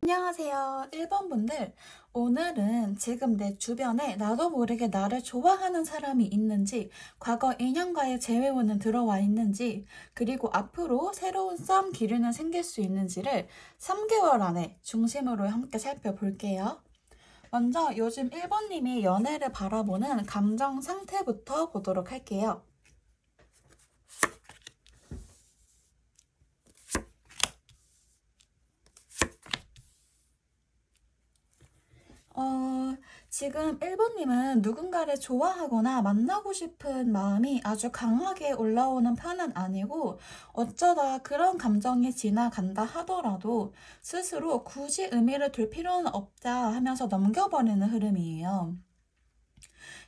안녕하세요. 1번 분들. 오늘은 지금 내 주변에 나도 모르게 나를 좋아하는 사람이 있는지, 과거 인연과의 재회원은 들어와 있는지, 그리고 앞으로 새로운 썸 기류는 생길 수 있는지를 3개월 안에 중심으로 함께 살펴볼게요. 먼저 요즘 1번님이 연애를 바라보는 감정 상태부터 보도록 할게요. 지금 1번님은 누군가를 좋아하거나 만나고 싶은 마음이 아주 강하게 올라오는 편은 아니고, 어쩌다 그런 감정이 지나간다 하더라도 스스로 굳이 의미를 둘 필요는 없다 하면서 넘겨버리는 흐름이에요.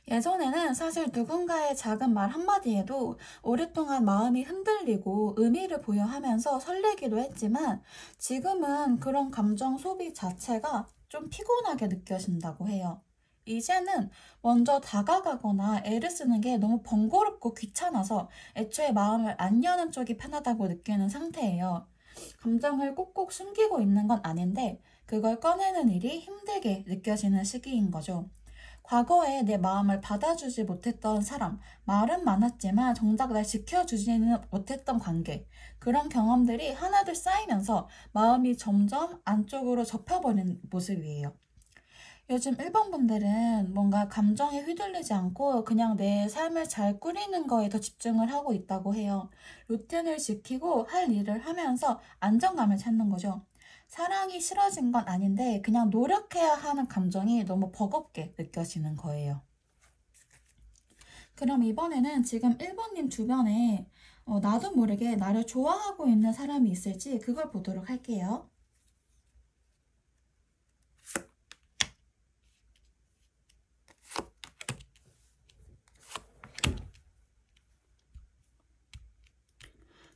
예전에는 사실 누군가의 작은 말 한마디에도 오랫동안 마음이 흔들리고 의미를 부여하면서 설레기도 했지만, 지금은 그런 감정 소비 자체가 좀 피곤하게 느껴진다고 해요. 이제는 먼저 다가가거나 애를 쓰는 게 너무 번거롭고 귀찮아서 애초에 마음을 안 여는 쪽이 편하다고 느끼는 상태예요. 감정을 꼭꼭 숨기고 있는 건 아닌데 그걸 꺼내는 일이 힘들게 느껴지는 시기인 거죠. 과거에 내 마음을 받아주지 못했던 사람, 말은 많았지만 정작 날 지켜주지는 못했던 관계, 그런 경험들이 하나둘 쌓이면서 마음이 점점 안쪽으로 접혀버린 모습이에요. 요즘 1번 분들은 뭔가 감정에 휘둘리지 않고 그냥 내 삶을 잘 꾸리는 거에 더 집중을 하고 있다고 해요. 루틴을 지키고 할 일을 하면서 안정감을 찾는 거죠. 사랑이 싫어진 건 아닌데 그냥 노력해야 하는 감정이 너무 버겁게 느껴지는 거예요. 그럼 이번에는 지금 1번님 주변에 나도 모르게 나를 좋아하고 있는 사람이 있을지 그걸 보도록 할게요.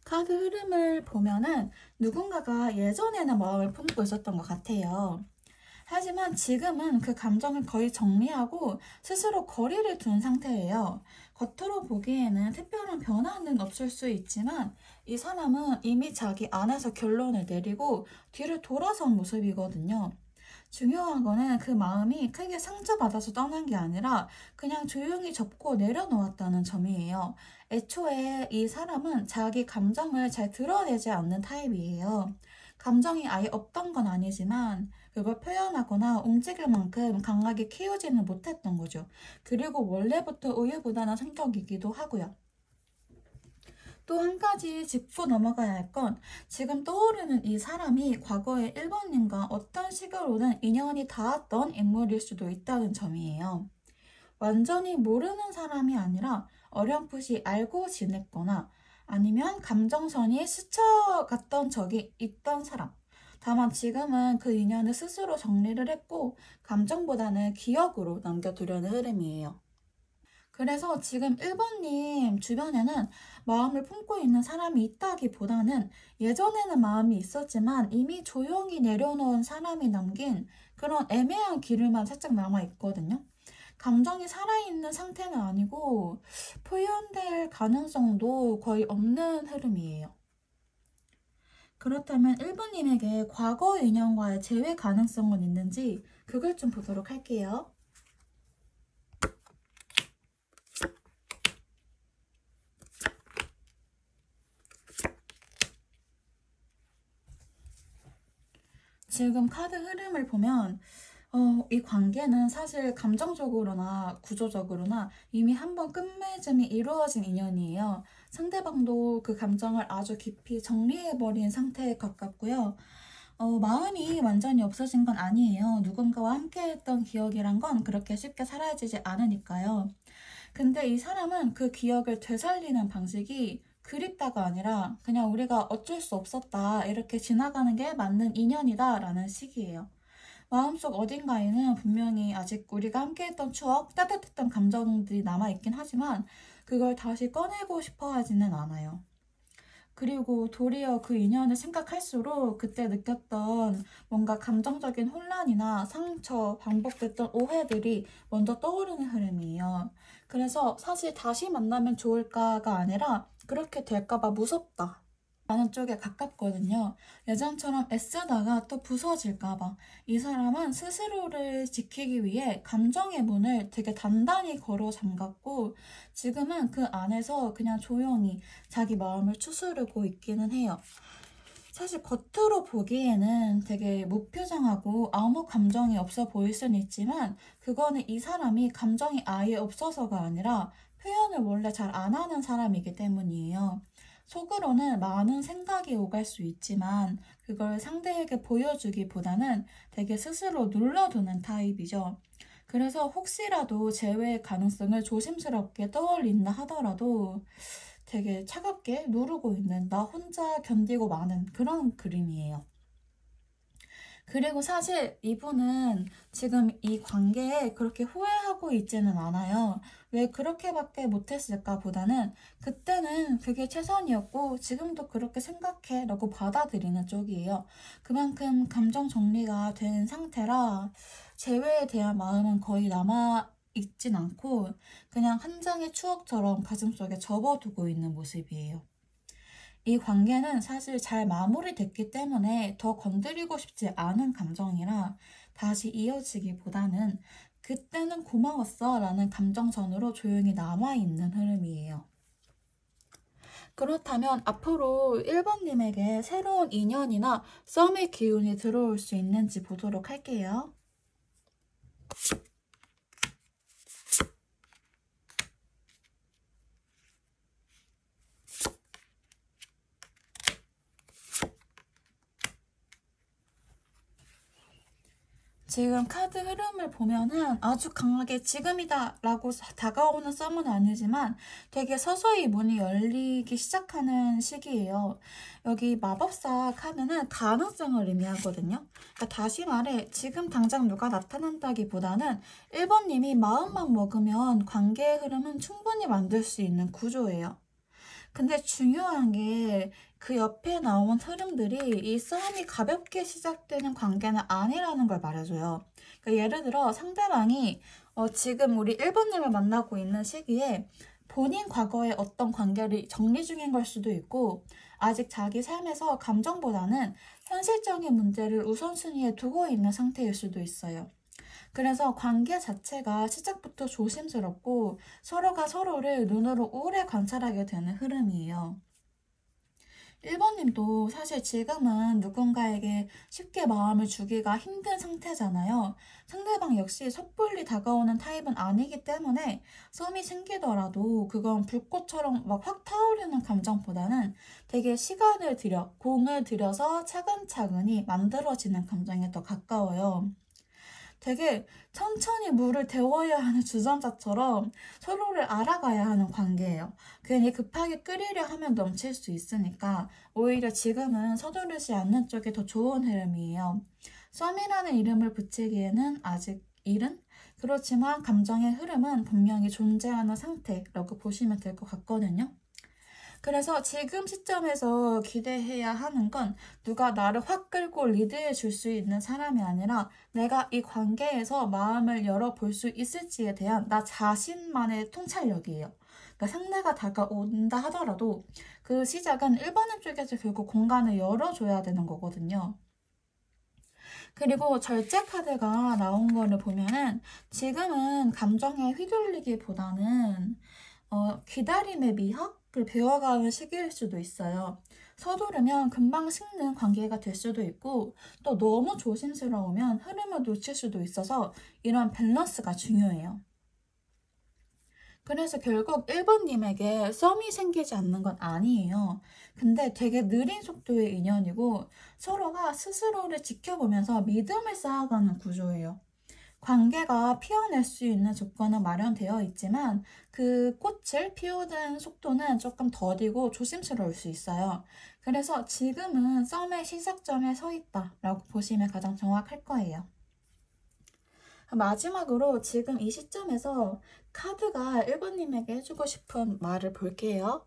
카드 흐름을 보면은 누군가가 예전에는 마음을 품고 있었던 것 같아요. 하지만 지금은 그 감정을 거의 정리하고 스스로 거리를 둔 상태예요. 겉으로 보기에는 특별한 변화는 없을 수 있지만 이 사람은 이미 자기 안에서 결론을 내리고 뒤를 돌아선 모습이거든요. 중요한 거는 그 마음이 크게 상처받아서 떠난 게 아니라 그냥 조용히 접고 내려놓았다는 점이에요. 애초에 이 사람은 자기 감정을 잘 드러내지 않는 타입이에요. 감정이 아예 없던 건 아니지만 그걸 표현하거나 움직일 만큼 강하게 키우지는 못했던 거죠. 그리고 원래부터 우유부단한 성격이기도 하고요. 또 한 가지 짚고 넘어가야 할 건 지금 떠오르는 이 사람이 과거에 1번님과 어떤 식으로는 인연이 닿았던 인물일 수도 있다는 점이에요. 완전히 모르는 사람이 아니라 어렴풋이 알고 지냈거나 아니면 감정선이 스쳐갔던 적이 있던 사람. 다만 지금은 그 인연을 스스로 정리를 했고 감정보다는 기억으로 남겨두려는 흐름이에요. 그래서 지금 1번님 주변에는 마음을 품고 있는 사람이 있다기보다는 예전에는 마음이 있었지만 이미 조용히 내려놓은 사람이 남긴 그런 애매한 기류만 살짝 남아있거든요. 감정이 살아있는 상태는 아니고 표현될 가능성도 거의 없는 흐름이에요. 그렇다면 1번님에게 과거 인연과의 재회 가능성은 있는지 그걸 좀 보도록 할게요. 지금 카드 흐름을 보면 이 관계는 사실 감정적으로나 구조적으로나 이미 한번 끝맺음이 이루어진 인연이에요. 상대방도 그 감정을 아주 깊이 정리해버린 상태에 가깝고요. 마음이 완전히 없어진 건 아니에요. 누군가와 함께했던 기억이란 건 그렇게 쉽게 사라지지 않으니까요. 근데 이 사람은 그 기억을 되살리는 방식이 그립다가 아니라 그냥 우리가 어쩔 수 없었다, 이렇게 지나가는 게 맞는 인연이다 라는 식이에요. 마음속 어딘가에는 분명히 아직 우리가 함께했던 추억, 따뜻했던 감정들이 남아있긴 하지만 그걸 다시 꺼내고 싶어 하지는 않아요. 그리고 도리어 그 인연을 생각할수록 그때 느꼈던 뭔가 감정적인 혼란이나 상처, 반복됐던 오해들이 먼저 떠오르는 흐름이에요. 그래서 사실 다시 만나면 좋을까가 아니라 그렇게 될까봐 무섭다 라는 쪽에 가깝거든요. 예전처럼 애쓰다가 또 부서질까봐. 이 사람은 스스로를 지키기 위해 감정의 문을 되게 단단히 걸어 잠갔고 지금은 그 안에서 그냥 조용히 자기 마음을 추스르고 있기는 해요. 사실 겉으로 보기에는 되게 무표정하고 아무 감정이 없어 보일 수는 있지만 그거는 이 사람이 감정이 아예 없어서가 아니라 표현을 원래 잘 안 하는 사람이기 때문이에요. 속으로는 많은 생각이 오갈 수 있지만 그걸 상대에게 보여주기보다는 되게 스스로 눌러두는 타입이죠. 그래서 혹시라도 재회의 가능성을 조심스럽게 떠올린다 하더라도 되게 차갑게 누르고 있는 나 혼자 견디고 마는 그런 그림이에요. 그리고 사실 이분은 지금 이 관계에 그렇게 후회하고 있지는 않아요. 왜 그렇게밖에 못했을까 보다는 그때는 그게 최선이었고 지금도 그렇게 생각해 라고 받아들이는 쪽이에요. 그만큼 감정 정리가 된 상태라 재회에 대한 마음은 거의 남아 있진 않고 그냥 한 장의 추억처럼 가슴속에 접어두고 있는 모습이에요. 이 관계는 사실 잘 마무리됐기 때문에 더 건드리고 싶지 않은 감정이라 다시 이어지기보다는 그때는 고마웠어 라는 감정선으로 조용히 남아있는 흐름이에요. 그렇다면 앞으로 1번님에게 새로운 인연이나 썸의 기운이 들어올 수 있는지 보도록 할게요. 지금 카드 흐름을 보면은 아주 강하게 지금이다 라고 다가오는 썸은 아니지만 되게 서서히 문이 열리기 시작하는 시기예요. 여기 마법사 카드는 가능성을 의미하거든요. 그러니까 다시 말해 지금 당장 누가 나타난다기보다는 1번님이 마음만 먹으면 관계의 흐름은 충분히 만들 수 있는 구조예요. 근데 중요한 게 그 옆에 나온 흐름들이 이 싸움이 가볍게 시작되는 관계는 아니라는 걸 말해줘요. 그러니까 예를 들어 상대방이 지금 우리 1번님을 만나고 있는 시기에 본인 과거의 어떤 관계를 정리 중인 걸 수도 있고 아직 자기 삶에서 감정보다는 현실적인 문제를 우선순위에 두고 있는 상태일 수도 있어요. 그래서 관계 자체가 시작부터 조심스럽고 서로가 서로를 눈으로 오래 관찰하게 되는 흐름이에요. 1번님도 사실 지금은 누군가에게 쉽게 마음을 주기가 힘든 상태잖아요. 상대방 역시 섣불리 다가오는 타입은 아니기 때문에 썸이 생기더라도 그건 불꽃처럼 막 확 타오르는 감정보다는 되게 시간을 들여, 공을 들여서 차근차근히 만들어지는 감정에 더 가까워요. 되게 천천히 물을 데워야 하는 주전자처럼 서로를 알아가야 하는 관계예요. 괜히 급하게 끓이려 하면 넘칠 수 있으니까 오히려 지금은 서두르지 않는 쪽이 더 좋은 흐름이에요. 썸이라는 이름을 붙이기에는 아직 이른? 그렇지만 감정의 흐름은 분명히 존재하는 상태라고 보시면 될 것 같거든요. 그래서 지금 시점에서 기대해야 하는 건 누가 나를 확 끌고 리드해 줄 수 있는 사람이 아니라 내가 이 관계에서 마음을 열어볼 수 있을지에 대한 나 자신만의 통찰력이에요. 그러니까 상대가 다가온다 하더라도 그 시작은 1번인 쪽에서 결국 공간을 열어줘야 되는 거거든요. 그리고 절제 카드가 나온 거를 보면은 지금은 감정에 휘둘리기보다는 기다림의 미학을 배워가는 시기일 수도 있어요. 서두르면 금방 식는 관계가 될 수도 있고 또 너무 조심스러우면 흐름을 놓칠 수도 있어서 이런 밸런스가 중요해요. 그래서 결국 1번님에게 썸이 생기지 않는 건 아니에요. 근데 되게 느린 속도의 인연이고 서로가 스스로를 지켜보면서 믿음을 쌓아가는 구조예요. 관계가 피어낼 수 있는 조건은 마련되어 있지만 그 꽃을 피우는 속도는 조금 더디고 조심스러울 수 있어요. 그래서 지금은 썸의 시작점에 서 있다라고 보시면 가장 정확할 거예요. 마지막으로 지금 이 시점에서 카드가 1번님에게 해주고 싶은 말을 볼게요.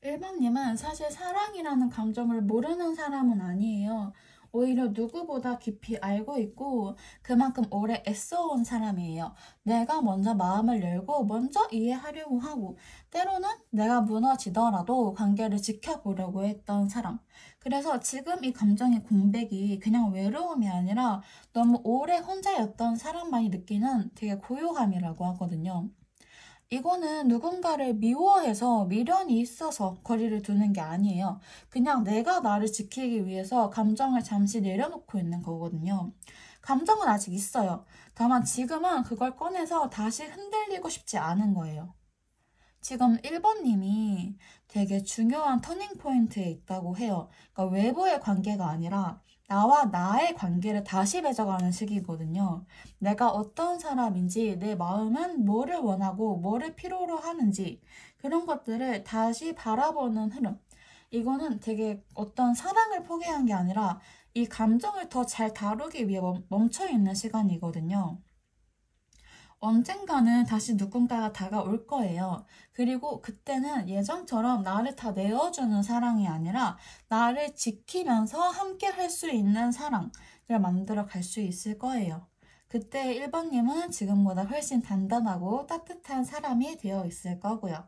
1번님은 사실 사랑이라는 감정을 모르는 사람은 아니에요. 오히려 누구보다 깊이 알고 있고 그만큼 오래 애써온 사람이에요. 내가 먼저 마음을 열고 먼저 이해하려고 하고 때로는 내가 무너지더라도 관계를 지켜보려고 했던 사람. 그래서 지금 이 감정의 공백이 그냥 외로움이 아니라 너무 오래 혼자였던 사람만이 느끼는 되게 고요함이라고 하거든요. 이거는 누군가를 미워해서 미련이 있어서 거리를 두는 게 아니에요. 그냥 내가 나를 지키기 위해서 감정을 잠시 내려놓고 있는 거거든요. 감정은 아직 있어요. 다만 지금은 그걸 꺼내서 다시 흔들리고 싶지 않은 거예요. 지금 1번님이 되게 중요한 터닝 포인트에 있다고 해요. 그러니까 외부의 관계가 아니라 나와 나의 관계를 다시 맺어가는 시기거든요. 내가 어떤 사람인지, 내 마음은 뭐를 원하고 뭐를 필요로 하는지 그런 것들을 다시 바라보는 흐름. 이거는 되게 어떤 사랑을 포기한 게 아니라 이 감정을 더 잘 다루기 위해 멈춰있는 시간이거든요. 언젠가는 다시 누군가가 다가올 거예요. 그리고 그때는 예전처럼 나를 다 내어주는 사랑이 아니라 나를 지키면서 함께 할 수 있는 사랑을 만들어 갈 수 있을 거예요. 그때 1번님은 지금보다 훨씬 단단하고 따뜻한 사람이 되어 있을 거고요.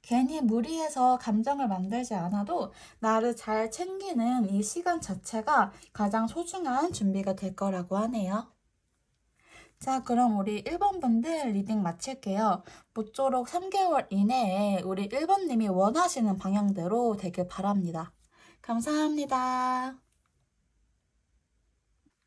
괜히 무리해서 감정을 만들지 않아도 나를 잘 챙기는 이 시간 자체가 가장 소중한 준비가 될 거라고 하네요. 자, 그럼 우리 1번 분들 리딩 마칠게요. 모쪼록 3개월 이내에 우리 1번님이 원하시는 방향대로 되길 바랍니다. 감사합니다.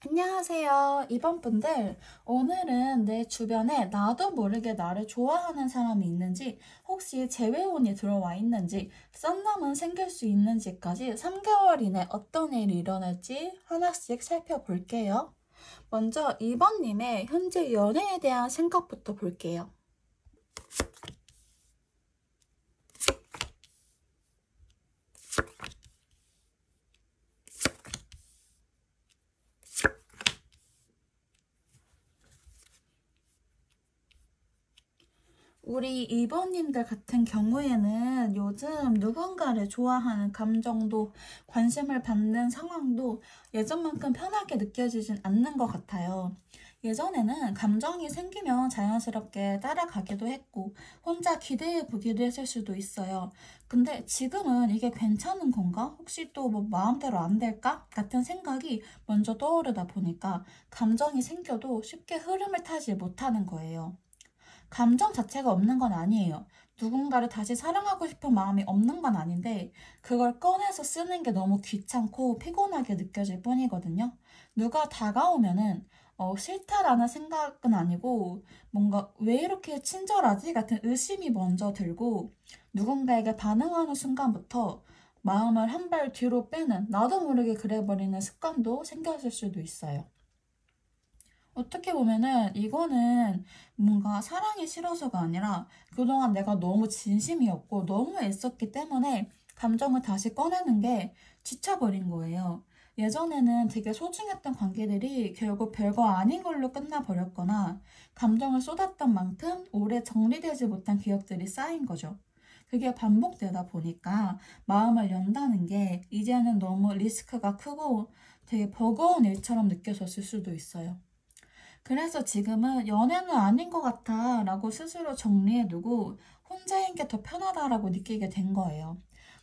안녕하세요. 2번 분들, 오늘은 내 주변에 나도 모르게 나를 좋아하는 사람이 있는지, 혹시 재회원이 들어와 있는지, 썸남은 생길 수 있는지까지 3개월 이내 어떤 일이 일어날지 하나씩 살펴볼게요. 먼저 2번님의 현재 연애에 대한 생각부터 볼게요. 우리 2번님들 같은 경우에는 요즘 누군가를 좋아하는 감정도 관심을 받는 상황도 예전만큼 편하게 느껴지진 않는 것 같아요. 예전에는 감정이 생기면 자연스럽게 따라가기도 했고 혼자 기대해 보기도 했을 수도 있어요. 근데 지금은 이게 괜찮은 건가? 혹시 또 뭐 마음대로 안 될까? 같은 생각이 먼저 떠오르다 보니까 감정이 생겨도 쉽게 흐름을 타지 못하는 거예요. 감정 자체가 없는 건 아니에요. 누군가를 다시 사랑하고 싶은 마음이 없는 건 아닌데 그걸 꺼내서 쓰는 게 너무 귀찮고 피곤하게 느껴질 뿐이거든요. 누가 다가오면은 싫다라는 생각은 아니고 뭔가 왜 이렇게 친절하지? 같은 의심이 먼저 들고 누군가에게 반응하는 순간부터 마음을 한 발 뒤로 빼는 나도 모르게 그래버리는 습관도 생겼을 수도 있어요. 어떻게 보면은 이거는 뭔가 사랑이 싫어서가 아니라 그동안 내가 너무 진심이었고 너무 애썼기 때문에 감정을 다시 꺼내는 게 지쳐버린 거예요. 예전에는 되게 소중했던 관계들이 결국 별거 아닌 걸로 끝나버렸거나 감정을 쏟았던 만큼 오래 정리되지 못한 기억들이 쌓인 거죠. 그게 반복되다 보니까 마음을 연다는 게 이제는 너무 리스크가 크고 되게 버거운 일처럼 느껴졌을 수도 있어요. 그래서 지금은 연애는 아닌 것 같아 라고 스스로 정리해두고 혼자인 게 더 편하다라고 느끼게 된 거예요.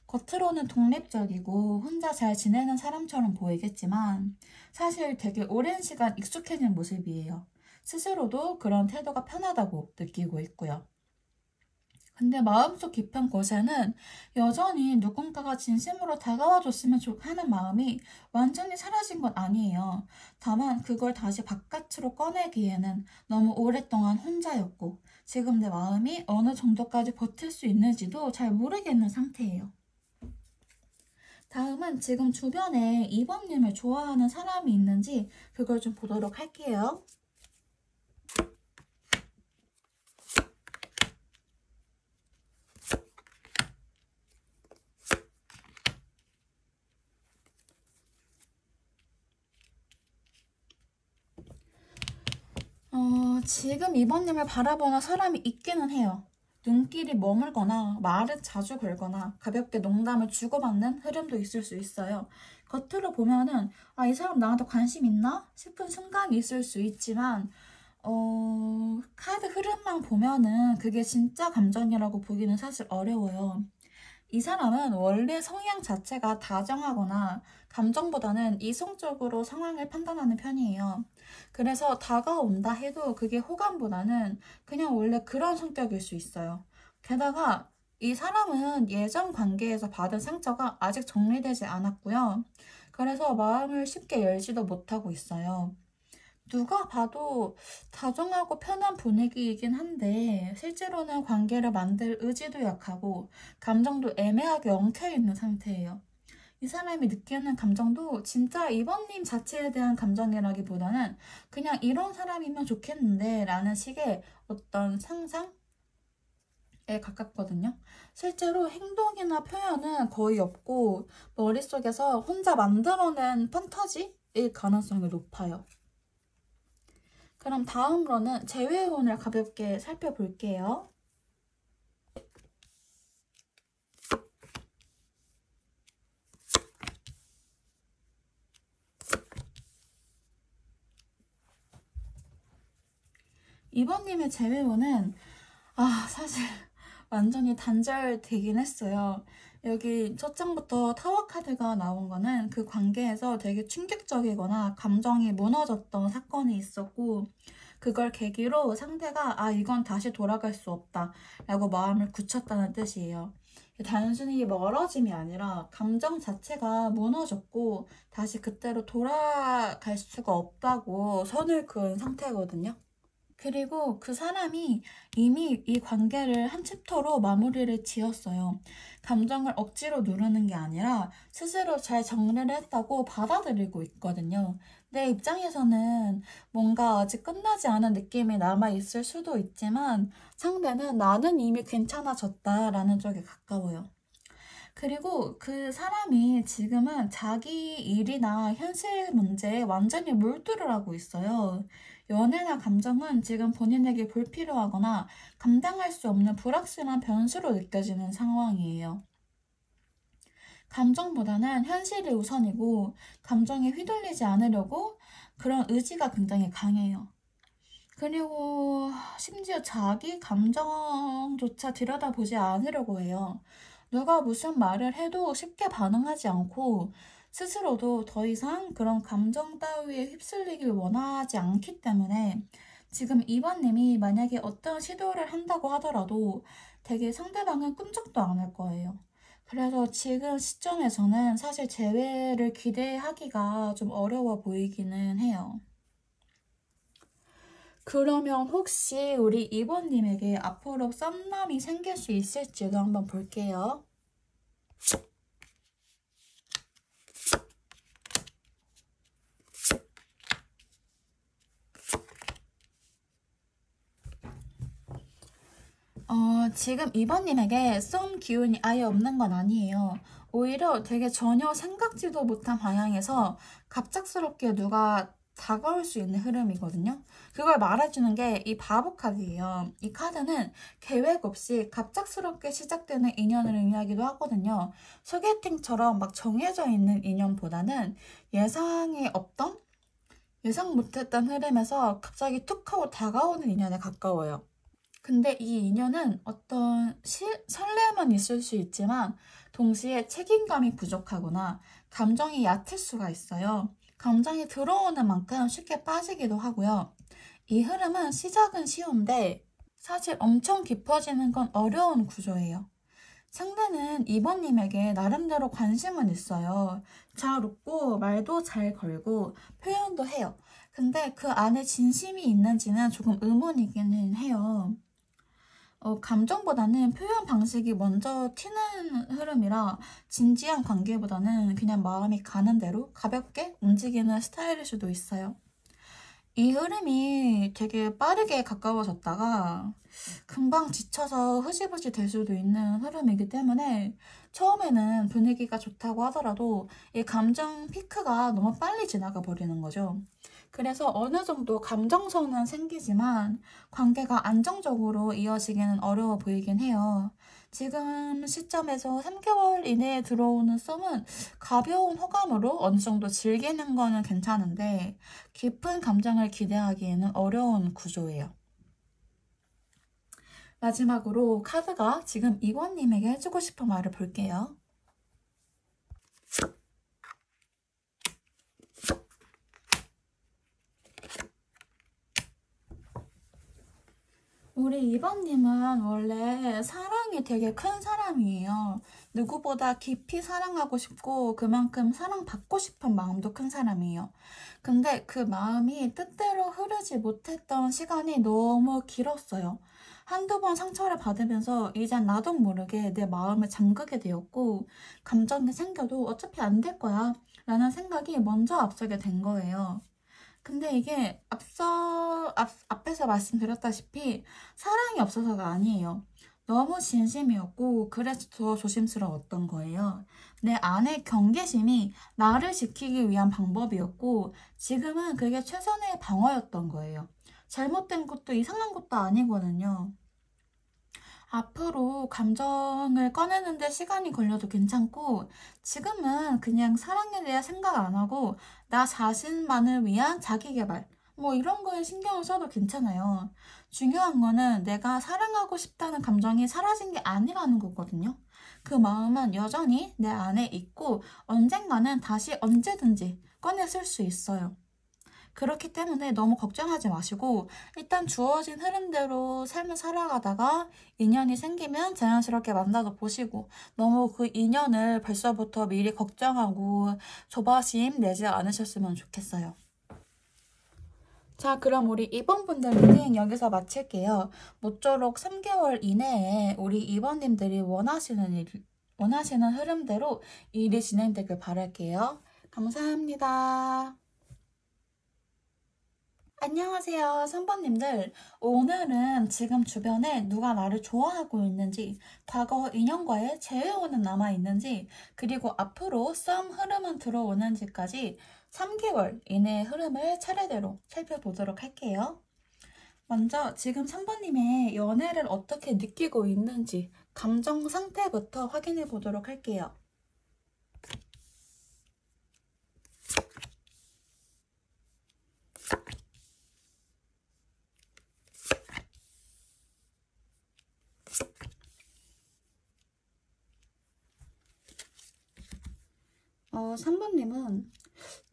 겉으로는 독립적이고 혼자 잘 지내는 사람처럼 보이겠지만 사실 되게 오랜 시간 익숙해진 모습이에요. 스스로도 그런 태도가 편하다고 느끼고 있고요. 근데 마음속 깊은 곳에는 여전히 누군가가 진심으로 다가와줬으면 하는 마음이 완전히 사라진 건 아니에요. 다만 그걸 다시 바깥으로 꺼내기에는 너무 오랫동안 혼자였고 지금 내 마음이 어느 정도까지 버틸 수 있는지도 잘 모르겠는 상태예요. 다음은 지금 주변에 2번님을 좋아하는 사람이 있는지 그걸 좀 보도록 할게요. 지금 2번님을 바라보는 사람이 있기는 해요. 눈길이 머물거나 말을 자주 걸거나 가볍게 농담을 주고받는 흐름도 있을 수 있어요. 겉으로 보면은 아, 이 사람 나한테 관심 있나? 싶은 순간이 있을 수 있지만 카드 흐름만 보면은 그게 진짜 감정이라고 보기는 사실 어려워요. 이 사람은 원래 성향 자체가 다정하거나 감정보다는 이성적으로 상황을 판단하는 편이에요. 그래서 다가온다 해도 그게 호감보다는 그냥 원래 그런 성격일 수 있어요. 게다가 이 사람은 예전 관계에서 받은 상처가 아직 정리되지 않았고요. 그래서 마음을 쉽게 열지도 못하고 있어요. 누가 봐도 다정하고 편한 분위기이긴 한데 실제로는 관계를 만들 의지도 약하고 감정도 애매하게 엉켜있는 상태예요. 이 사람이 느끼는 감정도 진짜 이번님 자체에 대한 감정이라기보다는 그냥 이런 사람이면 좋겠는데 라는 식의 어떤 상상에 가깝거든요. 실제로 행동이나 표현은 거의 없고 머릿속에서 혼자 만들어낸 판타지일 가능성이 높아요. 그럼 다음으로는 재회운을 가볍게 살펴볼게요. 이번님의 재회운은 사실 완전히 단절되긴 했어요. 여기 첫 장부터 타워 카드가 나온 거는 그 관계에서 되게 충격적이거나 감정이 무너졌던 사건이 있었고 그걸 계기로 상대가 이건 다시 돌아갈 수 없다 라고 마음을 굳혔다는 뜻이에요. 단순히 멀어짐이 아니라 감정 자체가 무너졌고 다시 그때로 돌아갈 수가 없다고 선을 그은 상태거든요. 그리고 그 사람이 이미 이 관계를 한 챕터로 마무리를 지었어요. 감정을 억지로 누르는 게 아니라 스스로 잘 정리를 했다고 받아들이고 있거든요. 내 입장에서는 뭔가 아직 끝나지 않은 느낌이 남아있을 수도 있지만 상대는 나는 이미 괜찮아졌다라는 쪽에 가까워요. 그리고 그 사람이 지금은 자기 일이나 현실 문제에 완전히 몰두를 하고 있어요. 연애나 감정은 지금 본인에게 불필요하거나 감당할 수 없는 불확실한 변수로 느껴지는 상황이에요. 감정보다는 현실이 우선이고 감정에 휘둘리지 않으려고 그런 의지가 굉장히 강해요. 그리고 심지어 자기 감정조차 들여다보지 않으려고 해요. 누가 무슨 말을 해도 쉽게 반응하지 않고 스스로도 더 이상 그런 감정 따위에 휩쓸리길 원하지 않기 때문에 지금 이번님이 만약에 어떤 시도를 한다고 하더라도 되게 상대방은 끔찍도 안 할 거예요. 그래서 지금 시점에서는 사실 재회를 기대하기가 좀 어려워 보이기는 해요. 그러면 혹시 우리 이번님에게 앞으로 썸남이 생길 수 있을지도 한번 볼게요. 지금 이번님에게 썸 기운이 아예 없는 건 아니에요. 오히려 되게 전혀 생각지도 못한 방향에서 갑작스럽게 누가 다가올 수 있는 흐름이거든요. 그걸 말해주는 게 이 바보 카드예요. 이 카드는 계획 없이 갑작스럽게 시작되는 인연을 의미하기도 하거든요. 소개팅처럼 막 정해져 있는 인연보다는 예상이 없던, 예상 못했던 흐름에서 갑자기 툭 하고 다가오는 인연에 가까워요. 근데 이 인연은 어떤 설렘은 있을 수 있지만 동시에 책임감이 부족하거나 감정이 얕을 수가 있어요. 감정이 들어오는 만큼 쉽게 빠지기도 하고요. 이 흐름은 시작은 쉬운데 사실 엄청 깊어지는 건 어려운 구조예요. 상대는 이번님에게 나름대로 관심은 있어요. 잘 웃고 말도 잘 걸고 표현도 해요. 근데 그 안에 진심이 있는지는 조금 의문이기는 해요. 감정보다는 표현 방식이 먼저 튀는 흐름이라 진지한 관계보다는 그냥 마음이 가는 대로 가볍게 움직이는 스타일일 수도 있어요. 이 흐름이 되게 빠르게 가까워졌다가 금방 지쳐서 흐지부지 될 수도 있는 흐름이기 때문에 처음에는 분위기가 좋다고 하더라도 이 감정 피크가 너무 빨리 지나가 버리는 거죠. 그래서 어느 정도 감정선은 생기지만 관계가 안정적으로 이어지기는 어려워 보이긴 해요. 지금 시점에서 3개월 이내에 들어오는 썸은 가벼운 호감으로 어느 정도 즐기는 거는 괜찮은데 깊은 감정을 기대하기에는 어려운 구조예요. 마지막으로 카드가 지금 이번님에게 해주고 싶은 말을 볼게요. 우리 이번님은 원래 사랑이 되게 큰 사람이에요. 누구보다 깊이 사랑하고 싶고 그만큼 사랑받고 싶은 마음도 큰 사람이에요. 근데 그 마음이 뜻대로 흐르지 못했던 시간이 너무 길었어요. 한두 번 상처를 받으면서 이젠 나도 모르게 내 마음을 잠그게 되었고 감정이 생겨도 어차피 안 될 거야 라는 생각이 먼저 앞서게 된 거예요. 근데 이게 앞에서 말씀드렸다시피 사랑이 없어서가 아니에요. 너무 진심이었고 그래서 더 조심스러웠던 거예요. 내 안의 경계심이 나를 지키기 위한 방법이었고 지금은 그게 최선의 방어였던 거예요. 잘못된 것도 이상한 것도 아니거든요. 앞으로 감정을 꺼내는데 시간이 걸려도 괜찮고 지금은 그냥 사랑에 대해 생각 안 하고 나 자신만을 위한 자기계발 뭐 이런 거에 신경을 써도 괜찮아요. 중요한 거는 내가 사랑하고 싶다는 감정이 사라진 게 아니라는 거거든요. 그 마음은 여전히 내 안에 있고 언젠가는 다시 언제든지 꺼내 쓸 수 있어요. 그렇기 때문에 너무 걱정하지 마시고 일단 주어진 흐름대로 삶을 살아가다가 인연이 생기면 자연스럽게 만나도 보시고 너무 그 인연을 벌써부터 미리 걱정하고 조바심 내지 않으셨으면 좋겠어요. 자, 그럼 우리 2번 분들 리딩 여기서 마칠게요. 모쪼록 3개월 이내에 우리 2번님들이 원하시는 흐름대로 일이 진행되길 바랄게요. 감사합니다. 안녕하세요, 3번님들. 오늘은 지금 주변에 누가 나를 좋아하고 있는지, 과거 인연과의 재회원은 남아있는지, 그리고 앞으로 썸 흐름은 들어오는지까지 3개월 이내의 흐름을 차례대로 살펴보도록 할게요. 먼저 지금 3번님의 연애를 어떻게 느끼고 있는지 감정 상태부터 확인해 보도록 할게요. 어, 3번님은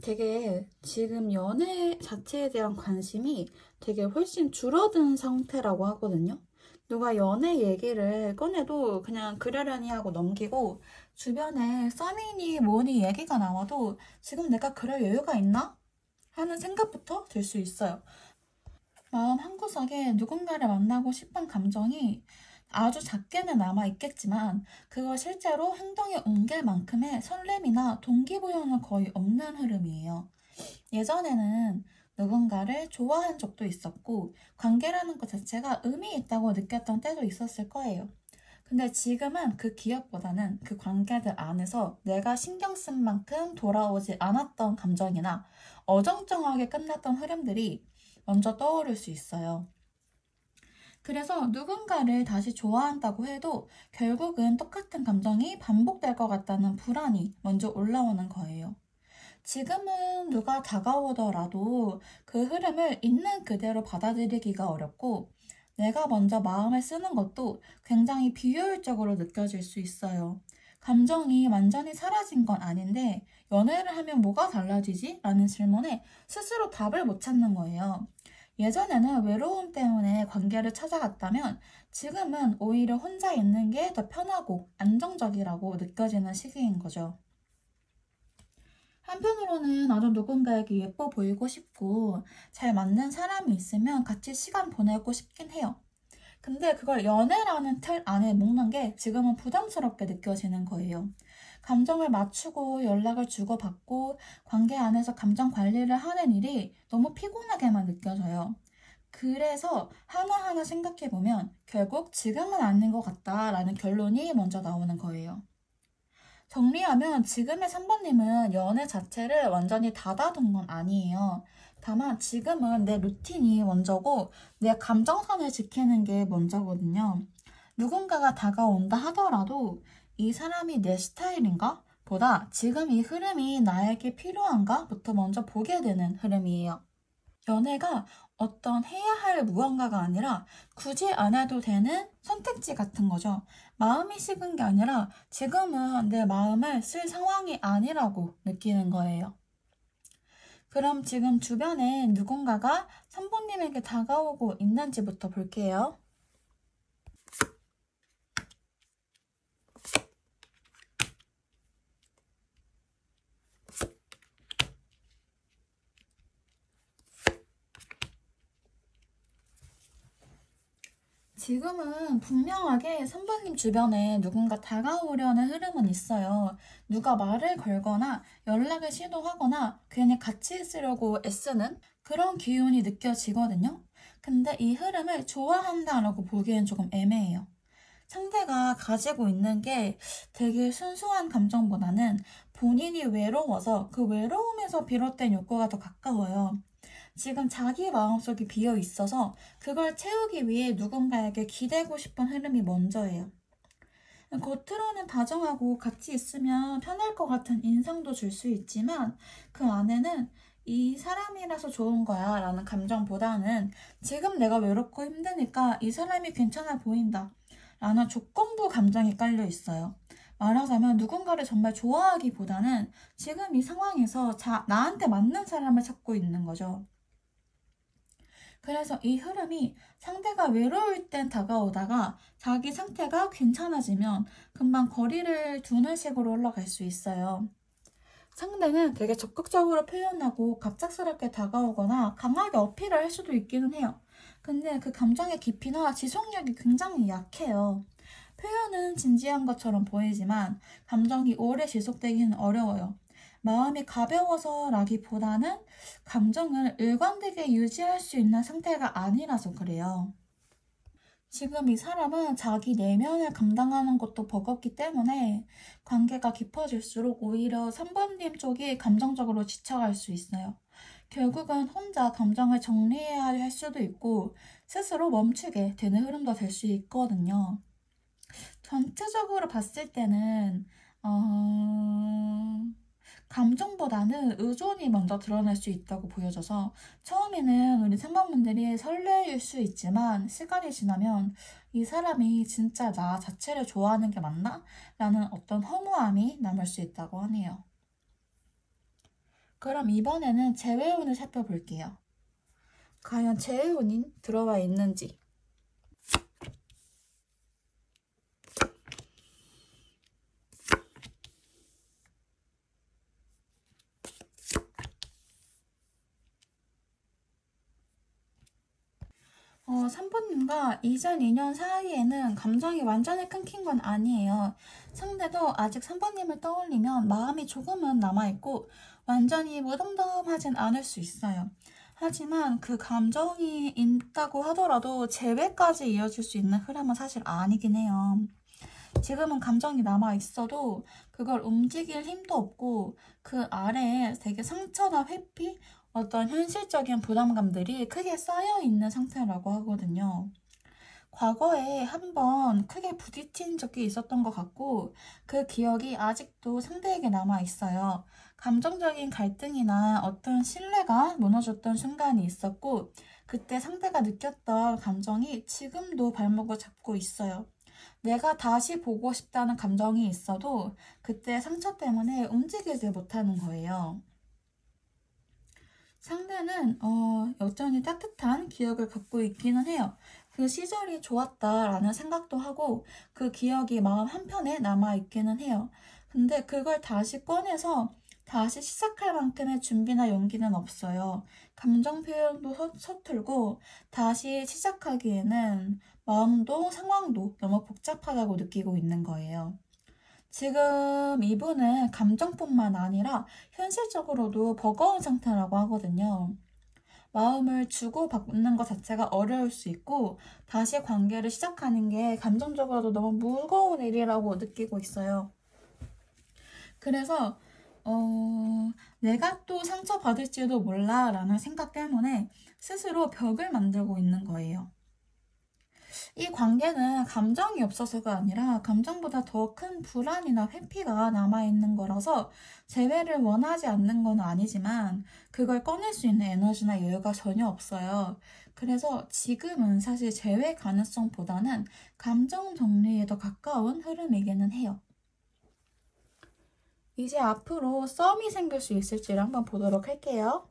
되게 지금 연애 자체에 대한 관심이 되게 훨씬 줄어든 상태라고 하거든요. 누가 연애 얘기를 꺼내도 그냥 그러려니 하고 넘기고 주변에 썸이니 뭐니 얘기가 나와도 지금 내가 그럴 여유가 있나? 하는 생각부터 들 수 있어요. 마음 한구석에 누군가를 만나고 싶은 감정이 아주 작게는 남아있겠지만 그걸 실제로 행동에 옮길 만큼의 설렘이나 동기부여는 거의 없는 흐름이에요. 예전에는 누군가를 좋아한 적도 있었고 관계라는 것 자체가 의미 있다고 느꼈던 때도 있었을 거예요. 근데 지금은 그 기억보다는 그 관계들 안에서 내가 신경 쓴 만큼 돌아오지 않았던 감정이나 어정쩡하게 끝났던 흐름들이 먼저 떠오를 수 있어요. 그래서 누군가를 다시 좋아한다고 해도 결국은 똑같은 감정이 반복될 것 같다는 불안이 먼저 올라오는 거예요. 지금은 누가 다가오더라도 그 흐름을 있는 그대로 받아들이기가 어렵고 내가 먼저 마음을 쓰는 것도 굉장히 비효율적으로 느껴질 수 있어요. 감정이 완전히 사라진 건 아닌데 연애를 하면 뭐가 달라지지? 라는 질문에 스스로 답을 못 찾는 거예요. 예전에는 외로움 때문에 관계를 찾아갔다면 지금은 오히려 혼자 있는 게 더 편하고 안정적이라고 느껴지는 시기인 거죠. 한편으로는 나도 누군가에게 예뻐 보이고 싶고 잘 맞는 사람이 있으면 같이 시간 보내고 싶긴 해요. 근데 그걸 연애라는 틀 안에 묶는 게 지금은 부담스럽게 느껴지는 거예요. 감정을 맞추고 연락을 주고받고 관계 안에서 감정 관리를 하는 일이 너무 피곤하게만 느껴져요. 그래서 하나하나 생각해보면 결국 지금은 아닌 것 같다라는 결론이 먼저 나오는 거예요. 정리하면 지금의 3번님은 연애 자체를 완전히 닫아둔 건 아니에요. 다만 지금은 내 루틴이 먼저고 내 감정선을 지키는 게 먼저거든요. 누군가가 다가온다 하더라도 이 사람이 내 스타일인가? 보다 지금 이 흐름이 나에게 필요한가? 부터 먼저 보게 되는 흐름이에요. 연애가 어떤 해야 할 무언가가 아니라 굳이 안 해도 되는 선택지 같은 거죠. 마음이 식은 게 아니라 지금은 내 마음을 쓸 상황이 아니라고 느끼는 거예요. 그럼 지금 주변에 누군가가 선보님에게 다가오고 있는지부터 볼게요. 지금은 분명하게 선배님 주변에 누군가 다가오려는 흐름은 있어요. 누가 말을 걸거나 연락을 시도하거나 괜히 같이 있으려고 애쓰는 그런 기운이 느껴지거든요. 근데 이 흐름을 좋아한다라고 보기엔 조금 애매해요. 상대가 가지고 있는 게 되게 순수한 감정보다는 본인이 외로워서 그 외로움에서 비롯된 욕구가 더 가까워요. 지금 자기 마음속이 비어 있어서 그걸 채우기 위해 누군가에게 기대고 싶은 흐름이 먼저예요. 겉으로는 다정하고 같이 있으면 편할 것 같은 인상도 줄 수 있지만 그 안에는 이 사람이라서 좋은 거야 라는 감정보다는 지금 내가 외롭고 힘드니까 이 사람이 괜찮아 보인다 라는 조건부 감정이 깔려 있어요. 말하자면 누군가를 정말 좋아하기보다는 지금 이 상황에서 나한테 맞는 사람을 찾고 있는 거죠. 그래서 이 흐름이 상대가 외로울 땐 다가오다가 자기 상태가 괜찮아지면 금방 거리를 두는 식으로 올라갈 수 있어요. 상대는 되게 적극적으로 표현하고 갑작스럽게 다가오거나 강하게 어필을 할 수도 있기는 해요. 근데 그 감정의 깊이나 지속력이 굉장히 약해요. 표현은 진지한 것처럼 보이지만 감정이 오래 지속되기는 어려워요. 마음이 가벼워서라기보다는 감정을 일관되게 유지할 수 있는 상태가 아니라서 그래요. 지금 이 사람은 자기 내면을 감당하는 것도 버겁기 때문에 관계가 깊어질수록 오히려 3번님 쪽이 감정적으로 지쳐갈 수 있어요. 결국은 혼자 감정을 정리해야 할 수도 있고 스스로 멈추게 되는 흐름도 될 수 있거든요. 전체적으로 봤을 때는 감정보다는 의존이 먼저 드러날 수 있다고 보여져서 처음에는 우리 상반분들이 설레일 수 있지만 시간이 지나면 이 사람이 진짜 나 자체를 좋아하는 게 맞나? 라는 어떤 허무함이 남을 수 있다고 하네요. 그럼 이번에는 재회운을 살펴볼게요. 과연 재회운이 들어와 있는지. 상부님과 이전 2년 사이에는 감정이 완전히 끊긴 건 아니에요. 상대도 아직 3번님을 떠올리면 마음이 조금은 남아있고 완전히 무덤덤하진 않을 수 있어요. 하지만 그 감정이 있다고 하더라도 재회까지 이어질 수 있는 흐름은 사실 아니긴 해요. 지금은 감정이 남아있어도 그걸 움직일 힘도 없고 그 아래에 되게 상처나 회피, 어떤 현실적인 부담감들이 크게 쌓여있는 상태라고 하거든요. 과거에 한번 크게 부딪힌 적이 있었던 것 같고 그 기억이 아직도 상대에게 남아있어요. 감정적인 갈등이나 어떤 신뢰가 무너졌던 순간이 있었고 그때 상대가 느꼈던 감정이 지금도 발목을 잡고 있어요. 내가 다시 보고 싶다는 감정이 있어도 그때 상처 때문에 움직이지 못하는 거예요. 상대는 여전히 따뜻한 기억을 갖고 있기는 해요. 그 시절이 좋았다라는 생각도 하고 그 기억이 마음 한편에 남아있기는 해요. 근데 그걸 다시 꺼내서 다시 시작할 만큼의 준비나 용기는 없어요. 감정 표현도 서툴고 다시 시작하기에는 마음도 상황도 너무 복잡하다고 느끼고 있는 거예요. 지금 이분은 감정뿐만 아니라 현실적으로도 버거운 상태라고 하거든요. 마음을 주고받는 것 자체가 어려울 수 있고 다시 관계를 시작하는 게 감정적으로도 너무 무거운 일이라고 느끼고 있어요. 그래서 내가 또 상처받을지도 몰라 라는 생각 때문에 스스로 벽을 만들고 있는 거예요. 이 관계는 감정이 없어서가 아니라 감정보다 더 큰 불안이나 회피가 남아있는 거라서 재회를 원하지 않는 건 아니지만 그걸 꺼낼 수 있는 에너지나 여유가 전혀 없어요. 그래서 지금은 사실 재회 가능성보다는 감정 정리에 더 가까운 흐름이기는 해요. 이제 앞으로 썸이 생길 수 있을지를 한번 보도록 할게요.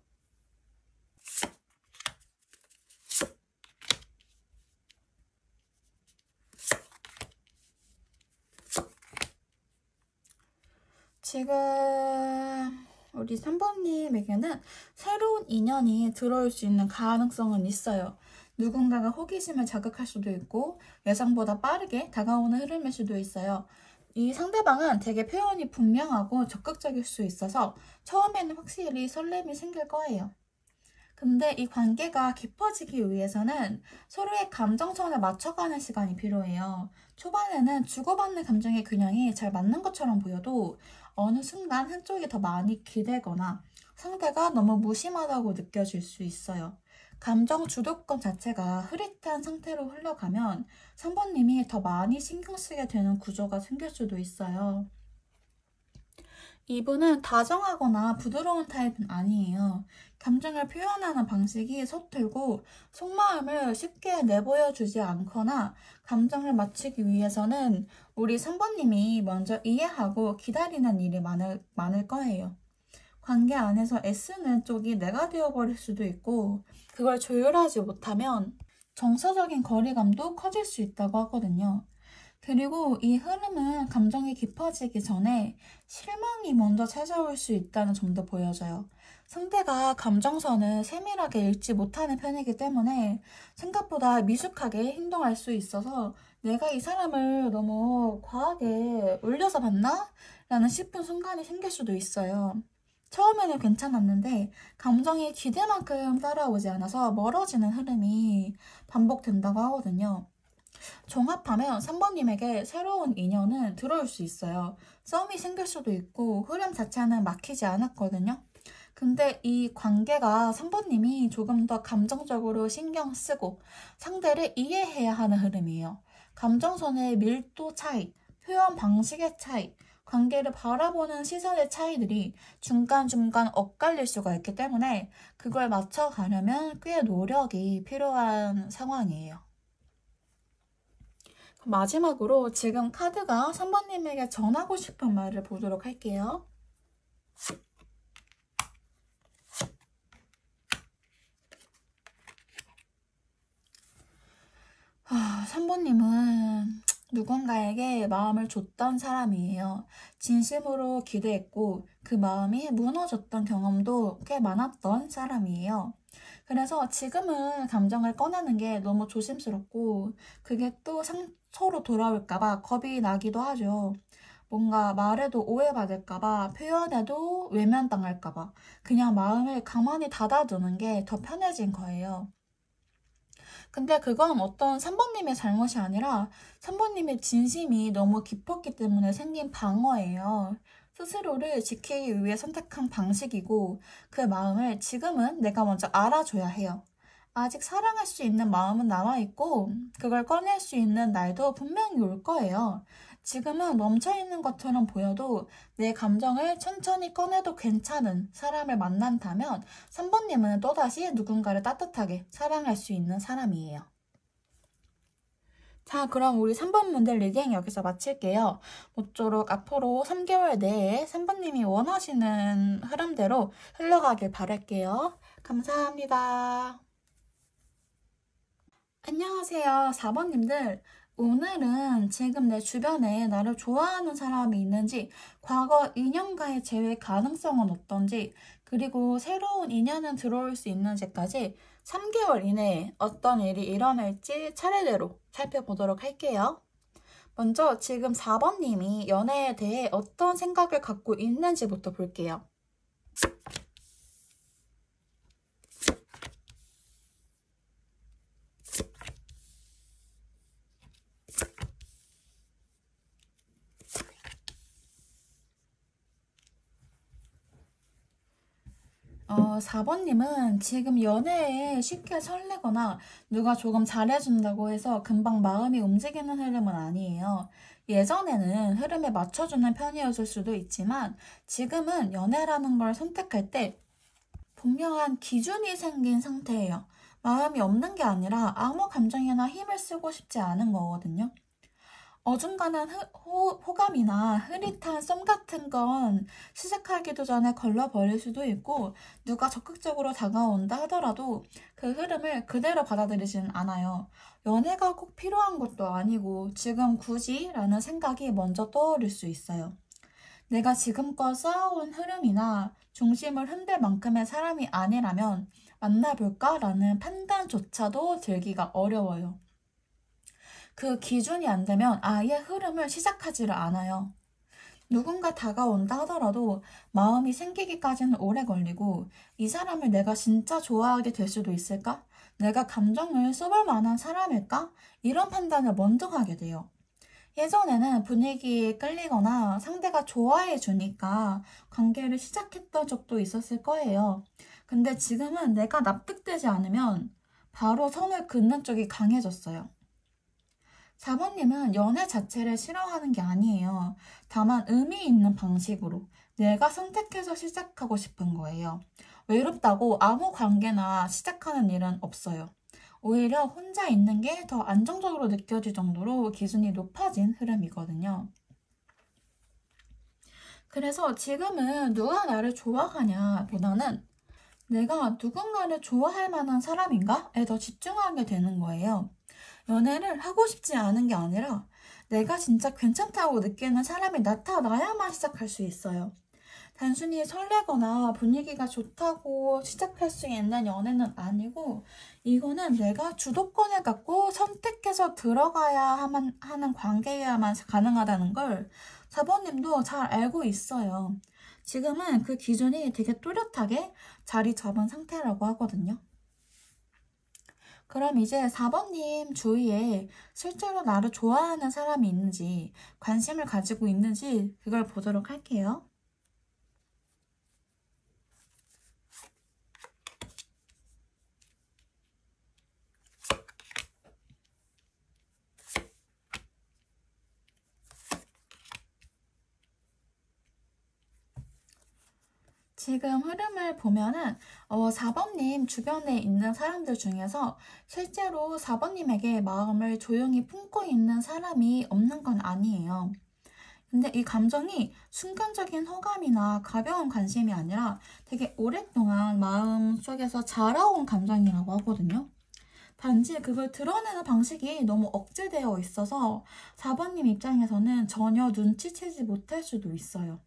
지금 우리 3번님에게는 새로운 인연이 들어올 수 있는 가능성은 있어요. 누군가가 호기심을 자극할 수도 있고 예상보다 빠르게 다가오는 흐름일 수도 있어요. 이 상대방은 되게 표현이 분명하고 적극적일 수 있어서 처음에는 확실히 설렘이 생길 거예요. 근데 이 관계가 깊어지기 위해서는 서로의 감정선을 맞춰가는 시간이 필요해요. 초반에는 주고받는 감정의 균형이 잘 맞는 것처럼 보여도 어느 순간 한쪽이 더 많이 기대거나 상대가 너무 무심하다고 느껴질 수 있어요. 감정 주도권 자체가 흐릿한 상태로 흘러가면 3번님이 더 많이 신경 쓰게 되는 구조가 생길 수도 있어요. 이분은 다정하거나 부드러운 타입은 아니에요. 감정을 표현하는 방식이 서툴고 속마음을 쉽게 내보여주지 않거나 감정을 맞추기 위해서는 우리 3번님이 먼저 이해하고 기다리는 일이 많을 거예요. 관계 안에서 애쓰는 쪽이 내가 되어버릴 수도 있고 그걸 조율하지 못하면 정서적인 거리감도 커질 수 있다고 하거든요. 그리고 이 흐름은 감정이 깊어지기 전에 실망이 먼저 찾아올 수 있다는 점도 보여져요. 상대가 감정선을 세밀하게 읽지 못하는 편이기 때문에 생각보다 미숙하게 행동할 수 있어서 내가 이 사람을 너무 과하게 울려서 봤나? 라는 싶은 순간이 생길 수도 있어요. 처음에는 괜찮았는데 감정이 기대만큼 따라오지 않아서 멀어지는 흐름이 반복된다고 하거든요. 종합하면 3번님에게 새로운 인연은 들어올 수 있어요. 썸이 생길 수도 있고 흐름 자체는 막히지 않았거든요. 근데 이 관계가 3번님이 조금 더 감정적으로 신경 쓰고 상대를 이해해야 하는 흐름이에요. 감정선의 밀도 차이, 표현 방식의 차이, 관계를 바라보는 시선의 차이들이 중간중간 엇갈릴 수가 있기 때문에 그걸 맞춰가려면 꽤 노력이 필요한 상황이에요. 마지막으로 지금 카드가 3번님에게 전하고 싶은 말을 보도록 할게요. 3번님은 누군가에게 마음을 줬던 사람이에요. 진심으로 기대했고 그 마음이 무너졌던 경험도 꽤 많았던 사람이에요. 그래서 지금은 감정을 꺼내는 게 너무 조심스럽고 그게 또 상처로 돌아올까봐 겁이 나기도 하죠. 뭔가 말해도 오해받을까봐, 표현해도 외면당할까봐 그냥 마음을 가만히 닫아두는 게 더 편해진 거예요. 근데 그건 어떤 3번님의 잘못이 아니라 3번님의 진심이 너무 깊었기 때문에 생긴 방어예요. 스스로를 지키기 위해 선택한 방식이고 그 마음을 지금은 내가 먼저 알아줘야 해요. 아직 사랑할 수 있는 마음은 남아있고 그걸 꺼낼 수 있는 날도 분명히 올 거예요. 지금은 멈춰있는 것처럼 보여도 내 감정을 천천히 꺼내도 괜찮은 사람을 만난다면 3번님은 또다시 누군가를 따뜻하게 사랑할 수 있는 사람이에요. 자, 그럼 우리 3번 분들 리딩 여기서 마칠게요. 모쪼록 앞으로 3개월 내에 3번님이 원하시는 흐름대로 흘러가길 바랄게요. 감사합니다. 안녕하세요, 4번님들. 오늘은 지금 내 주변에 나를 좋아하는 사람이 있는지, 과거 인연과의 재회 가능성은 어떤지, 그리고 새로운 인연은 들어올 수 있는지까지 3개월 이내에 어떤 일이 일어날지 차례대로 살펴보도록 할게요. 먼저 지금 4번님이 연애에 대해 어떤 생각을 갖고 있는지부터 볼게요. 4번님은 지금 연애에 쉽게 설레거나 누가 조금 잘해준다고 해서 금방 마음이 움직이는 흐름은 아니에요. 예전에는 흐름에 맞춰주는 편이었을 수도 있지만 지금은 연애라는 걸 선택할 때 분명한 기준이 생긴 상태예요. 마음이 없는 게 아니라 아무 감정이나 힘을 쓰고 싶지 않은 거거든요. 어중간한 호감이나 흐릿한 썸 같은 건 시작하기도 전에 걸러버릴 수도 있고 누가 적극적으로 다가온다 하더라도 그 흐름을 그대로 받아들이진 않아요. 연애가 꼭 필요한 것도 아니고 지금 굳이 라는 생각이 먼저 떠오를 수 있어요. 내가 지금껏 쌓아온 흐름이나 중심을 흔들 만큼의 사람이 아니라면 만나볼까? 라는 판단조차도 들기가 어려워요. 그 기준이 안 되면 아예 흐름을 시작하지를 않아요. 누군가 다가온다 하더라도 마음이 생기기까지는 오래 걸리고 이 사람을 내가 진짜 좋아하게 될 수도 있을까? 내가 감정을 써볼 만한 사람일까? 이런 판단을 먼저 하게 돼요. 예전에는 분위기에 끌리거나 상대가 좋아해 주니까 관계를 시작했던 적도 있었을 거예요. 근데 지금은 내가 납득되지 않으면 바로 선을 긋는 쪽이 강해졌어요. 4번님은 연애 자체를 싫어하는 게 아니에요. 다만 의미 있는 방식으로 내가 선택해서 시작하고 싶은 거예요. 외롭다고 아무 관계나 시작하는 일은 없어요. 오히려 혼자 있는 게 더 안정적으로 느껴질 정도로 기준이 높아진 흐름이거든요. 그래서 지금은 누가 나를 좋아하냐 보다는 내가 누군가를 좋아할 만한 사람인가에 더 집중하게 되는 거예요. 연애를 하고 싶지 않은 게 아니라 내가 진짜 괜찮다고 느끼는 사람이 나타나야만 시작할 수 있어요. 단순히 설레거나 분위기가 좋다고 시작할 수 있는 연애는 아니고 이거는 내가 주도권을 갖고 선택해서 들어가야 하는 관계여야만 가능하다는 걸 4번님도 잘 알고 있어요. 지금은 그 기준이 되게 또렷하게 자리 잡은 상태라고 하거든요. 그럼 이제 4번님 주위에 실제로 나를 좋아하는 사람이 있는지 관심을 가지고 있는지 그걸 보도록 할게요. 지금 흐름을 보면은 4번님 주변에 있는 사람들 중에서 실제로 4번님에게 마음을 조용히 품고 있는 사람이 없는 건 아니에요. 근데 이 감정이 순간적인 호감이나 가벼운 관심이 아니라 되게 오랫동안 마음속에서 자라온 감정이라고 하거든요. 단지 그걸 드러내는 방식이 너무 억제되어 있어서 4번님 입장에서는 전혀 눈치채지 못할 수도 있어요.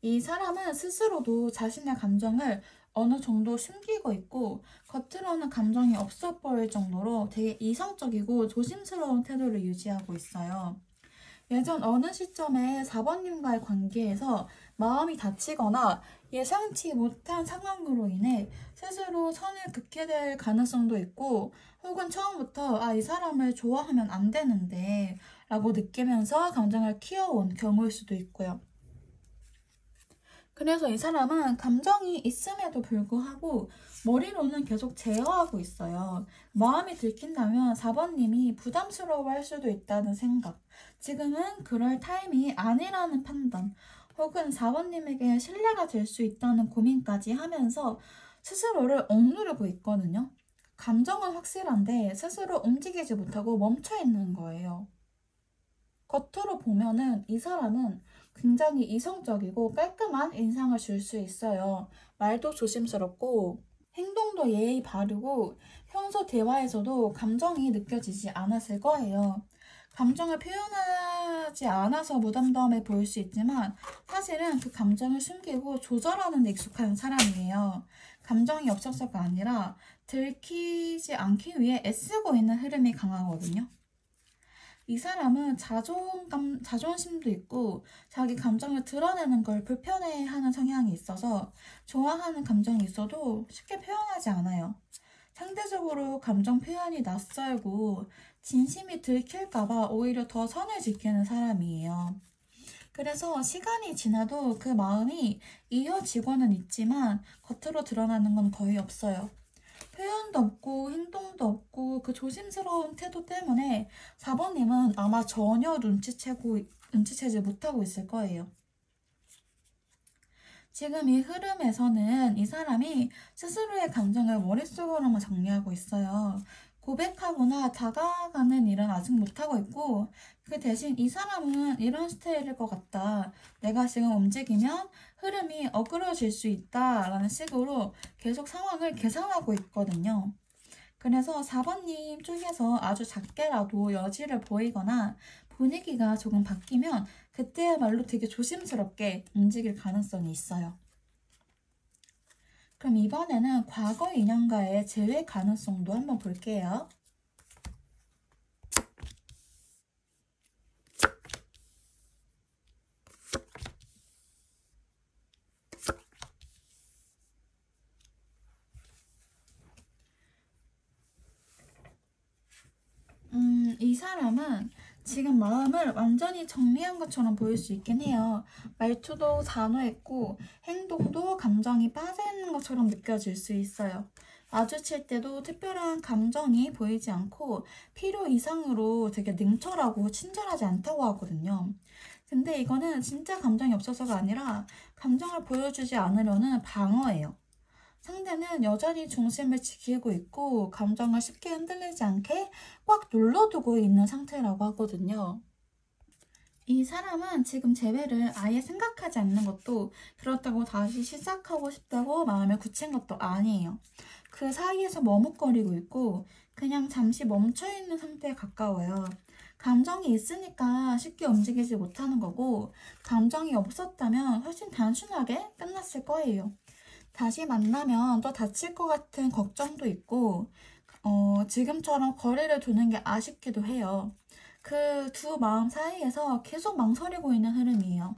이 사람은 스스로도 자신의 감정을 어느 정도 숨기고 있고 겉으로는 감정이 없어 보일 정도로 되게 이성적이고 조심스러운 태도를 유지하고 있어요. 예전 어느 시점에 4번님과의 관계에서 마음이 다치거나 예상치 못한 상황으로 인해 스스로 선을 긋게 될 가능성도 있고 혹은 처음부터 이 사람을 좋아하면 안 되는데 라고 느끼면서 감정을 키워온 경우일 수도 있고요. 그래서 이 사람은 감정이 있음에도 불구하고 머리로는 계속 제어하고 있어요. 마음이 들킨다면 4번님이 부담스러워할 수도 있다는 생각, 지금은 그럴 타임이 아니라는 판단, 혹은 4번님에게 신뢰가 될 수 있다는 고민까지 하면서 스스로를 억누르고 있거든요. 감정은 확실한데 스스로 움직이지 못하고 멈춰있는 거예요. 겉으로 보면은 이 사람은 굉장히 이성적이고 깔끔한 인상을 줄 수 있어요. 말도 조심스럽고 행동도 예의 바르고 평소 대화에서도 감정이 느껴지지 않았을 거예요. 감정을 표현하지 않아서 무덤덤해 보일 수 있지만 사실은 그 감정을 숨기고 조절하는 데 익숙한 사람이에요. 감정이 없어서가 아니라 들키지 않기 위해 애쓰고 있는 흐름이 강하거든요. 이 사람은 자존심도 있고 자기 감정을 드러내는 걸 불편해하는 성향이 있어서 좋아하는 감정이 있어도 쉽게 표현하지 않아요. 상대적으로 감정 표현이 낯설고 진심이 들킬까봐 오히려 더 선을 지키는 사람이에요. 그래서 시간이 지나도 그 마음이 이어지고는 있지만 겉으로 드러나는 건 거의 없어요. 표현도 없고 행동도 없고 그 조심스러운 태도 때문에 4번님은 아마 전혀 눈치채지 못하고 있을 거예요. 지금 이 흐름에서는 이 사람이 스스로의 감정을 머릿속으로만 정리하고 있어요. 고백하거나 다가가는 일은 아직 못하고 있고, 그 대신 이 사람은 이런 스타일일 것 같다. 내가 지금 움직이면 흐름이 어그러질 수 있다 라는 식으로 계속 상황을 계산하고 있거든요. 그래서 4번님 쪽에서 아주 작게라도 여지를 보이거나 분위기가 조금 바뀌면 그때야말로 되게 조심스럽게 움직일 가능성이 있어요. 그럼 이번에는 과거 인연과의 재회 가능성도 한번 볼게요. 이 사람은 지금 마음을 완전히 정리한 것처럼 보일 수 있긴 해요. 말투도 단호했고 행동도 감정이 빠져있는 것처럼 느껴질 수 있어요. 마주칠 때도 특별한 감정이 보이지 않고 필요 이상으로 되게 냉철하고 친절하지 않다고 하거든요. 근데 이거는 진짜 감정이 없어서가 아니라 감정을 보여주지 않으려는 방어예요. 상대는 여전히 중심을 지키고 있고 감정을 쉽게 흔들리지 않게 꽉 눌러두고 있는 상태라고 하거든요. 이 사람은 지금 재회를 아예 생각하지 않는 것도 그렇다고 다시 시작하고 싶다고 마음을 굳힌 것도 아니에요. 그 사이에서 머뭇거리고 있고 그냥 잠시 멈춰있는 상태에 가까워요. 감정이 있으니까 쉽게 움직이지 못하는 거고 감정이 없었다면 훨씬 단순하게 끝났을 거예요. 다시 만나면 또 다칠 것 같은 걱정도 있고 지금처럼 거리를 두는 게 아쉽기도 해요. 그 두 마음 사이에서 계속 망설이고 있는 흐름이에요.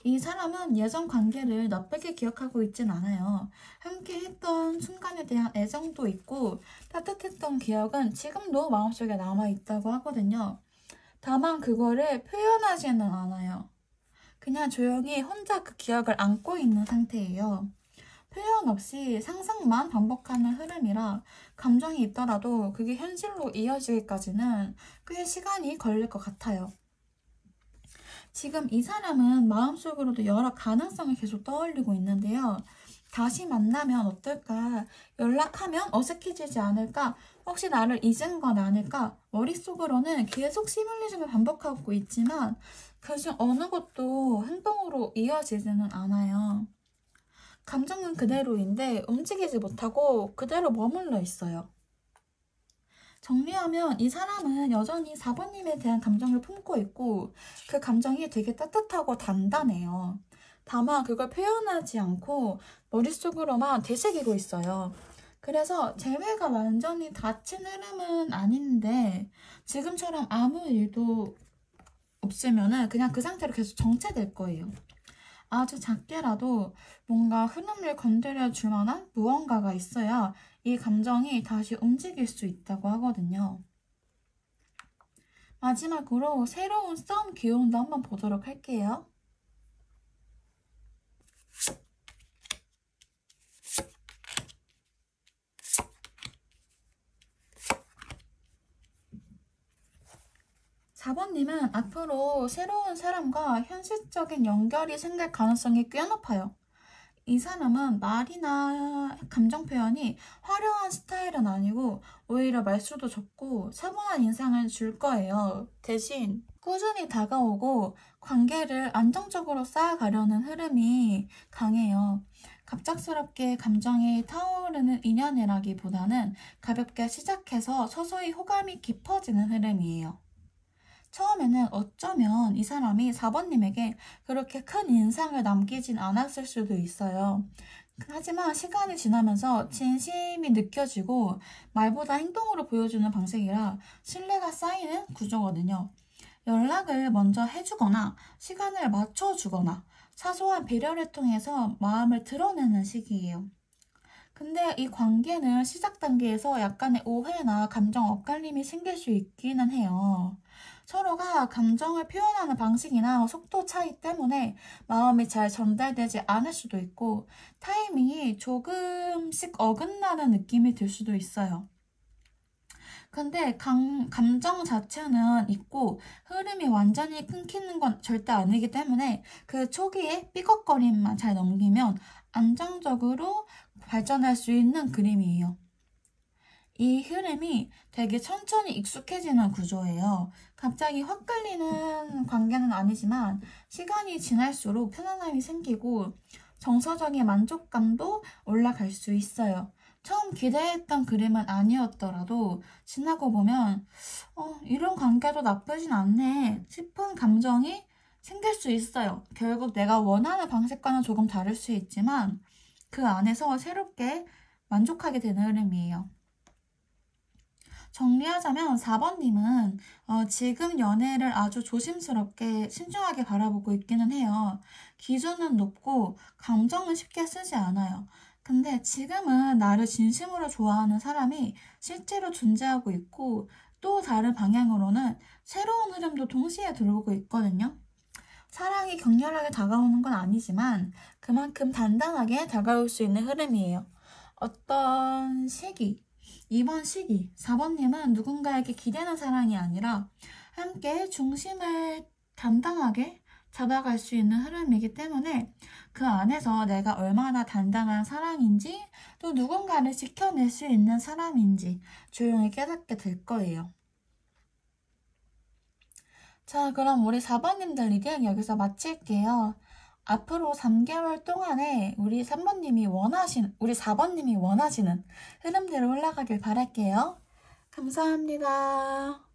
이 사람은 예전 관계를 나쁘게 기억하고 있진 않아요. 함께 했던 순간에 대한 애정도 있고 따뜻했던 기억은 지금도 마음속에 남아있다고 하거든요. 다만 그거를 표현하지는 않아요. 그냥 조용히 혼자 그 기억을 안고 있는 상태예요. 표현 없이 상상만 반복하는 흐름이라 감정이 있더라도 그게 현실로 이어지기까지는 꽤 시간이 걸릴 것 같아요. 지금 이 사람은 마음속으로도 여러 가능성을 계속 떠올리고 있는데요. 다시 만나면 어떨까? 연락하면 어색해지지 않을까? 혹시 나를 잊은 건 아닐까? 머릿속으로는 계속 시뮬레이션을 반복하고 있지만 그중 어느 것도 행동으로 이어지지는 않아요. 감정은 그대로인데 움직이지 못하고 그대로 머물러 있어요. 정리하면 이 사람은 여전히 4번님에 대한 감정을 품고 있고 그 감정이 되게 따뜻하고 단단해요. 다만 그걸 표현하지 않고 머릿속으로만 되새기고 있어요. 그래서 재회가 완전히 닫힌 흐름은 아닌데 지금처럼 아무 일도 없으면 그냥 그 상태로 계속 정체될 거예요. 아주 작게라도 뭔가 흐름을 건드려 줄 만한 무언가가 있어야 이 감정이 다시 움직일 수 있다고 하거든요. 마지막으로 새로운 싸움 기운도 한번 보도록 할게요. (4번님은) 앞으로 새로운 사람과 현실적인 연결이 생길 가능성이 꽤 높아요. 이 사람은 말이나 감정 표현이 화려한 스타일은 아니고 오히려 말수도 적고 차분한 인상을 줄 거예요. 대신 꾸준히 다가오고 관계를 안정적으로 쌓아가려는 흐름이 강해요. 갑작스럽게 감정이 타오르는 인연이라기보다는 가볍게 시작해서 서서히 호감이 깊어지는 흐름이에요. 처음에는 어쩌면 이 사람이 4번님에게 그렇게 큰 인상을 남기진 않았을 수도 있어요. 하지만 시간이 지나면서 진심이 느껴지고 말보다 행동으로 보여주는 방식이라 신뢰가 쌓이는 구조거든요. 연락을 먼저 해주거나 시간을 맞춰주거나 사소한 배려를 통해서 마음을 드러내는 시기예요. 근데 이 관계는 시작 단계에서 약간의 오해나 감정 엇갈림이 생길 수 있기는 해요. 서로가 감정을 표현하는 방식이나 속도 차이 때문에 마음이 잘 전달되지 않을 수도 있고 타이밍이 조금씩 어긋나는 느낌이 들 수도 있어요. 근데 감정 자체는 있고 흐름이 완전히 끊기는 건 절대 아니기 때문에 그 초기에 삐걱거림만 잘 넘기면 안정적으로 발전할 수 있는 그림이에요. 이 흐름이 되게 천천히 익숙해지는 구조예요. 갑자기 확 끌리는 관계는 아니지만 시간이 지날수록 편안함이 생기고 정서적인 만족감도 올라갈 수 있어요. 처음 기대했던 그림은 아니었더라도 지나고 보면 이런 관계도 나쁘진 않네 싶은 감정이 생길 수 있어요. 결국 내가 원하는 방식과는 조금 다를 수 있지만 그 안에서 새롭게 만족하게 되는 흐름이에요. 정리하자면 4번님은 지금 연애를 아주 조심스럽게 신중하게 바라보고 있기는 해요. 기준은 높고 감정은 쉽게 쓰지 않아요. 근데 지금은 나를 진심으로 좋아하는 사람이 실제로 존재하고 있고 또 다른 방향으로는 새로운 흐름도 동시에 들어오고 있거든요. 사랑이 격렬하게 다가오는 건 아니지만 그만큼 단단하게 다가올 수 있는 흐름이에요. 어떤 시기, 이번 시기 4번님은 누군가에게 기대는 사랑이 아니라 함께 중심을 단단하게 잡아갈 수 있는 흐름이기 때문에 그 안에서 내가 얼마나 단단한 사랑인지 또 누군가를 지켜낼 수 있는 사람인지 조용히 깨닫게 될 거예요. 자, 그럼 우리 4번님들 리딩 여기서 마칠게요. 앞으로 3개월 동안에 우리 4번님이 원하시는 흐름대로 올라가길 바랄게요. 감사합니다.